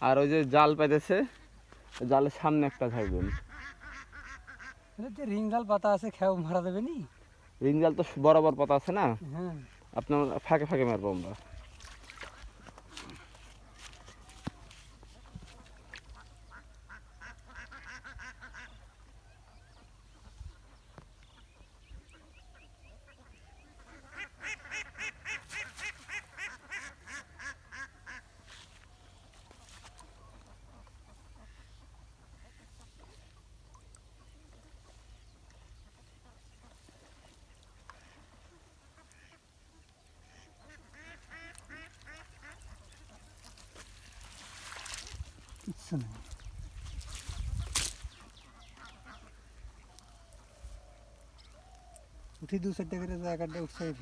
আর ওই যে জাল পাইতেছে, জালের সামনে একটা ছাড়বেন। যে রিং জাল পাতা আছে, খেয়াও মারা দেবে নি। রিং জাল তো বরাবর পাতা আছে না, হ্যাঁ, আপনার ফাঁকে ফাঁকে মারবো আমরা। কিচ্ছু নেই। উঠি 2-4টা করে জায়গাটা উঠছে।